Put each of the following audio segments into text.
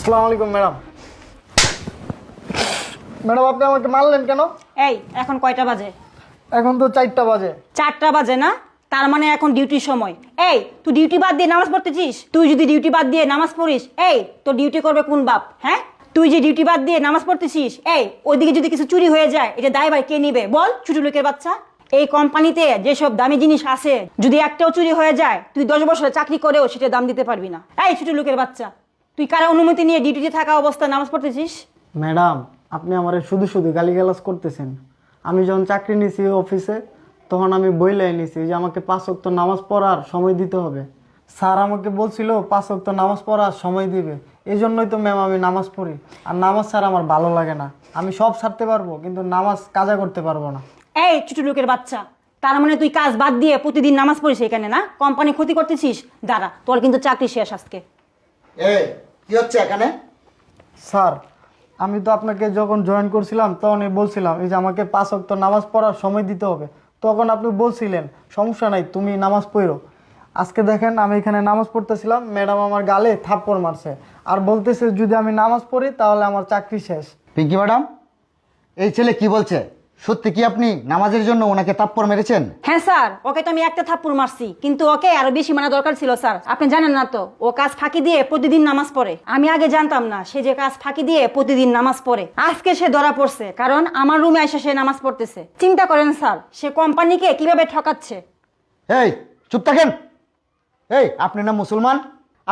আসসালামু আলাইকুম madam. Madam আপনি আমাকে মারলেন কেন? এই এখন কয়টা বাজে? এখন তো 4টা বাজে। 4টা বাজে না? তার মানে এখন ডিউটির সময়। এই তুই ডিউটি বাদ দিয়ে নামাজ পড়তেছিস? তুই যদি ডিউটি বাদ দিয়ে নামাজ পড়িস, এই তোর ডিউটি করবে কোন বাপ? হ্যাঁ, তুই যে ডিউটি বাদ দিয়ে নামাজ পড়তেছিস, এই ওইদিকে যদি কিছু চুরি হয়ে যায় এটা দায়ভার কে নিবে বল? ছোট লোকের বাচ্চা। এই কোম্পানিতে যেসব দামি জিনিস আছে যদি একটাও চুরি হয়ে যায় তুই 10 বছর চাকরি করেও সেটা দাম দিতে পারবি না। এই ছোট লোকের বাচ্চা, তুই কারো অনুমতি নিয়ে ডিউটিতে থাকা অবস্থায় নামাজ পড়তেছিস? ম্যাডাম আপনি আমার শুধু শুধু গালিগালাজ করতেছেন। আমি যখন চাকরি নিছি অফিসে তখন আমি বইলাই নিছি যে আমাকে 5 ওয়াক্ত নামাজ পড়ার সময় দিতে হবে। স্যার আমাকে বলছিল 5 ওয়াক্ত নামাজ পড়ার সময় দিবে, এই জন্যই তো ম্যাম আমি নামাজ পড়ি। আর নামাজ স্যার আমার ভালো লাগে না। আমি সব ছাড়তে পারবো কিন্তু নামাজ কাজা করতে পারবো না। এই ছোট লোকের বাচ্চা, তার মানে তুই কাজ বাদ দিয়ে প্রতিদিন নামাজ পড়িস এখানে না? কোম্পানি ক্ষতি করতেছিস? দাঁড়া, তোর কিন্তু চাকরি শেষ আজকে। এই কি হচ্ছে এখানে? স্যার আমি তো আপনাকে যখন জয়েন করছিলাম তখনই বলছিলাম এই যে আমাকে 5 ওয়াক্ত নামাজ পড়ার সময় দিতে হবে। তখন আপনি বলছিলেন সমস্যা নাই তুমি নামাজ পড়ো। আজকে দেখেন আমি এখানে নামাজ পড়তেছিলাম, ম্যাডাম আমার গালে থাপ্পড় মারছে আর বলতেছে যদি আমি নামাজ পড়ি তাহলে আমার চাকরি শেষ। পিঙ্কি ম্যাডাম, এই ছেলে কি বলছে? সত্যি কি আপনি নামাজের জন্য ওনাকে থাপ্পড় মেরেছেন? হ্যাঁ স্যার, ওকে তো আমি একটা থাপ্পড় মারছি, কিন্তু ওকে আরো বেশি মানা দরকার ছিল স্যার। আপনি জানেন না তো ও কাজ ফাঁকি দিয়ে প্রতিদিন নামাজ পড়ে। আমি আগে জানতাম না সে যে কাজ ফাঁকি দিয়ে প্রতিদিন নামাজ পড়ে। আজকে সে ধরা পড়ছে কারণ আমার রুমে এসে সে নামাজ পড়তেছে। চিন্তা করেন স্যার, সে কোম্পানিকে কিভাবে ঠকাচ্ছে। এই চুপ থাকেন। এই আপনি না মুসলমান?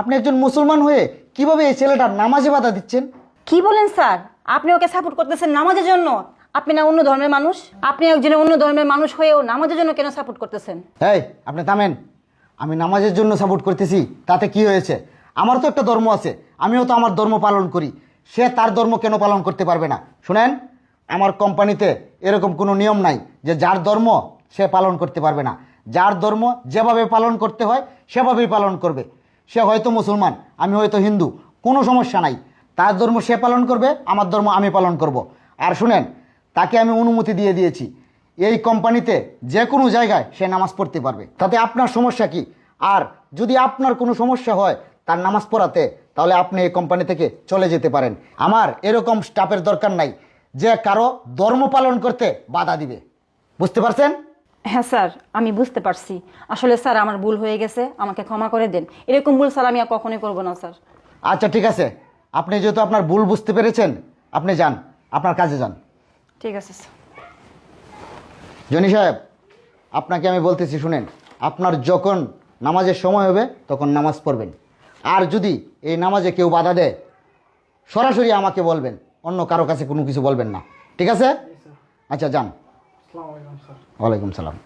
আপনি একজন মুসলমান হয়ে কিভাবে এই ছেলেটার নামাজে বাধা দিচ্ছেন? কি বলেন স্যার? আপনি ওকে সাপোর্ট করতেছেন নামাজের জন্য? আপনি না অন্য ধর্মের মানুষ? আপনি একজন অন্য ধর্মের মানুষ হয়েও নামাজের জন্য কেন সাপোর্ট করতেছেন? এই আপনি থামেন। আমি নামাজের জন্য সাপোর্ট করতেছি তাতে কি হয়েছে? আমার তো একটা ধর্ম আছে, আমিও তো আমার ধর্ম পালন করি। সে তার ধর্ম কেন পালন করতে পারবে না? শুনেন, আমার কোম্পানিতে এরকম কোনো নিয়ম নাই যে যার ধর্ম সে পালন করতে পারবে না। যার ধর্ম যেভাবে পালন করতে হয় সেভাবেই পালন করবে। সে হয়তো মুসলমান, আমি হয়তো হিন্দু, কোনো সমস্যা নাই। তার ধর্ম সে পালন করবে, আমার ধর্ম আমি পালন করব। আর শুনেন, তাকে আমি অনুমতি দিয়ে দিয়েছি এই কোম্পানিতে যে কোনো জায়গায় সে নামাজ পড়তে পারবে। তাতে আপনার সমস্যা কি? আর যদি আপনার কোনো সমস্যা হয় তার নামাজ পড়াতে, তাহলে আপনি এই কোম্পানি থেকে চলে যেতে পারেন। আমার এরকম স্টাফের দরকার নাই যে কারো ধর্ম পালন করতে বাধা দিবে। বুঝতে পারছেন? হ্যাঁ স্যার, আমি বুঝতে পারছি। আসলে স্যার আমার ভুল হয়ে গেছে, আমাকে ক্ষমা করে দেন। এরকম ভুল স্যার আমি আর কখনোই করবো না স্যার। আচ্ছা ঠিক আছে, আপনি যেহেতু আপনার ভুল বুঝতে পেরেছেন, আপনি যান, আপনার কাজে যান। ঠিক আছে স্যার। জনি সাহেব, আপনাকে আমি বলতেছি শুনেন, আপনার যখন নামাজের সময় হবে তখন নামাজ পড়বেন। আর যদি এই নামাজে কেউ বাধা দেয় সরাসরি আমাকে বলবেন, অন্য কারো কাছে কোনো কিছু বলবেন না, ঠিক আছে? আচ্ছা যান। আসসালামু আলাইকুম স্যার। ওয়ালাইকুম সালাম।